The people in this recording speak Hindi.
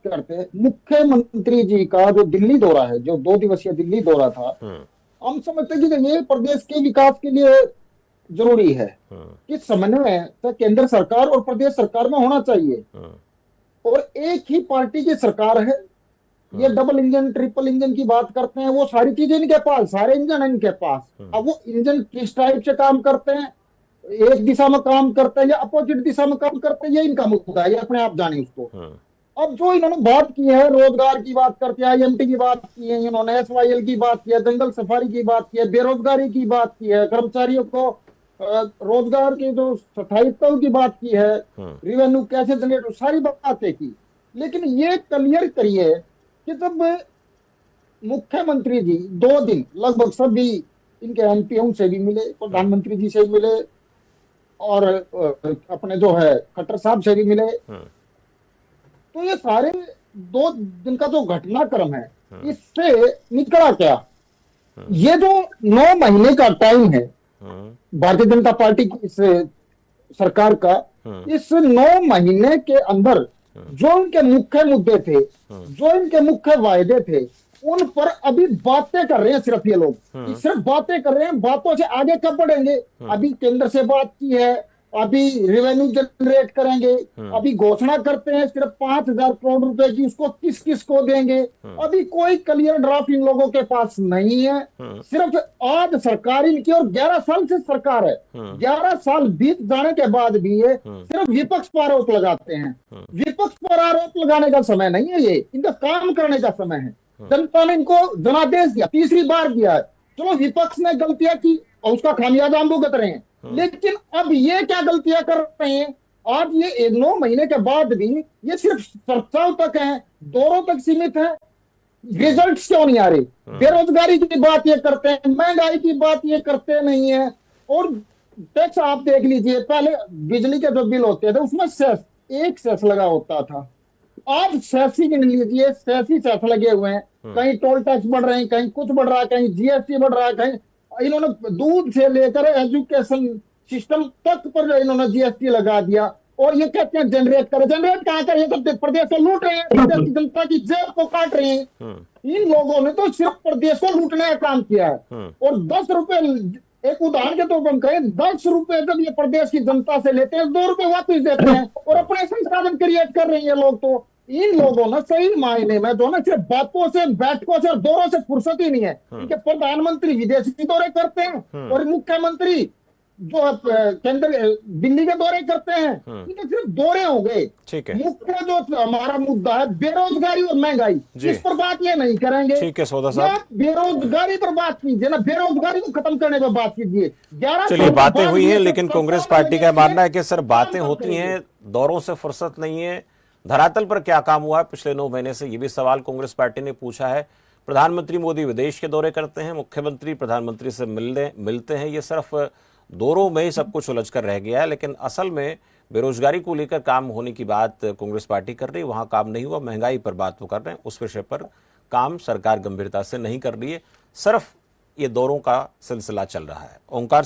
करते हैं, मुख्यमंत्री जी का जो दिल्ली दौरा है, जो 2 दिवसीय दिल्ली दौरा था, हम समझते हैं कि ये प्रदेश के विकास के लिए जरूरी है कि समन्वय तो केंद्र सरकार और प्रदेश सरकार में होना चाहिए। और एक ही पार्टी की सरकार है, ये डबल इंजन ट्रिपल इंजन की बात करते हैं, वो सारी चीजें इनके पास, सारे इंजन है इनके पास। अब वो इंजन किस टाइप से काम करते हैं, एक दिशा में काम करते हैं या अपोजिट दिशा में काम करते हैं, ये इनका मुद्दा है, ये अपने आप जाने उसको। अब जो इन्होंने बात की है, रोजगार की बात करते हैं, IMT की बात की है इन्होंने, SYL की बात की है, जंगल सफारी की बात की है, बेरोजगारी की बात की है, कर्मचारियों को रोजगार के जो स्थायित्व की बात की है, रिवेन्यू कैसे जनरेट, सारी बातें की। लेकिन ये क्लियर करिए कि जब मुख्यमंत्री जी 2 दिन लगभग सभी इनके MP से भी मिले, प्रधानमंत्री जी से भी मिले, और अपने जो है खट्टर साहब से भी मिले, तो ये सारे 2 दिन का जो घटनाक्रम है, इससे निकला क्या? ये जो 9 महीने का टाइम है भारतीय जनता पार्टी की इस सरकार का, इस 9 महीने के अंदर जो इनके मुख्य मुद्दे थे, जो इनके मुख्य वायदे थे, उन पर अभी बातें कर रहे हैं सिर्फ ये लोग, सिर्फ बातें कर रहे हैं, बातों से आगे कब बढ़ेंगे? अभी केंद्र से बात की है, अभी रिवेन्यू जनरेट करेंगे, अभी घोषणा करते हैं सिर्फ 5,000 करोड़ रुपए की, उसको किस किस को देंगे, अभी कोई क्लियर ड्राफ्ट इन लोगों के पास नहीं है। सिर्फ आज सरकार इनकी, और 11 साल से सरकार है, 11 साल बीत जाने के बाद भी ये सिर्फ विपक्ष पर आरोप लगाते हैं। विपक्ष पर आरोप लगाने का समय नहीं है, ये इनका काम करने का समय है। जनता ने इनको जनादेश दिया, 3री बार दिया है, चलो विपक्ष ने गलतियां की और उसका खामियाजा हम भुगत रहे हैं, लेकिन अब ये क्या गलतियां कर रहे हैं? आज ये 9 महीने के बाद भी ये सिर्फ चर्चाओं तक है, दौरों तक सीमित है, रिजल्ट्स क्यों नहीं आ रहे? बेरोजगारी की बात ये करते हैं, महंगाई की बात ये करते नहीं है। और टैक्स आप देख लीजिए, पहले बिजली के जो बिल होते थे उसमें सेस, एक सेस लगा होता था, आज सेस ही गिन लीजिए, सेस ही सेस लगे हुए हैं। कहीं टोल टैक्स बढ़ रहे हैं, कहीं कुछ बढ़ रहा है, कहीं GST बढ़ रहा है, कहीं इन्होंने दूध से लेकर एजुकेशन सिस्टम तक पर इन्होंने GST लगा दिया। और ये कहते हैं जनरेट करें, जनरेट कहां कर, ये सब प्रदेश को लूट रहे हैं, प्रदेश की जनता की जेब को काट रहे हैं। इन लोगों ने तो सिर्फ प्रदेश को लूटने का काम किया है। और 10 रुपए, एक उदाहरण के तौर पर हम कहें, 10 रुपए जब ये प्रदेश की जनता से लेते हैं, 2 रुपए वापस देते हैं और अपने संसाधन क्रिएट कर रहे हैं ये लोग। तो इन लोगों ने सही मायने में जो ना सिर्फ बातों से, बैठकों से और दौरों से फुर्सत ही नहीं है। इनके प्रधानमंत्री विदेशी दौरे करते हैं और मुख्यमंत्री जो केंद्र दिल्ली के दौरे करते हैं, इनके सिर्फ दौरे हो गए। मुख्य जो हमारा मुद्दा है बेरोजगारी और महंगाई, इस पर बात ये नहीं करेंगे। ठीक है सौदा साहब, बेरोजगारी पर बात कीजिए ना, बेरोजगारी को खत्म करने पर बात कीजिए। 11 चलिए बातें हुई हैं, लेकिन कांग्रेस पार्टी का मानना है कि सर बातें होती हैं, दौरों से फुर्सत नहीं है। धरातल पर क्या काम हुआ है पिछले 9 महीने से, ये भी सवाल कांग्रेस पार्टी ने पूछा है। प्रधानमंत्री मोदी विदेश के दौरे करते हैं, मुख्यमंत्री प्रधानमंत्री से मिलते हैं, ये सिर्फ दौरों में ही सब कुछ उलझ कर रह गया है। लेकिन असल में बेरोजगारी को लेकर काम होने की बात कांग्रेस पार्टी कर रही है, वहां काम नहीं हुआ। महंगाई पर बात वो कर रहे हैं, उस विषय पर काम सरकार गंभीरता से नहीं कर रही है, सिर्फ ये दौरों का सिलसिला चल रहा है। ओंकार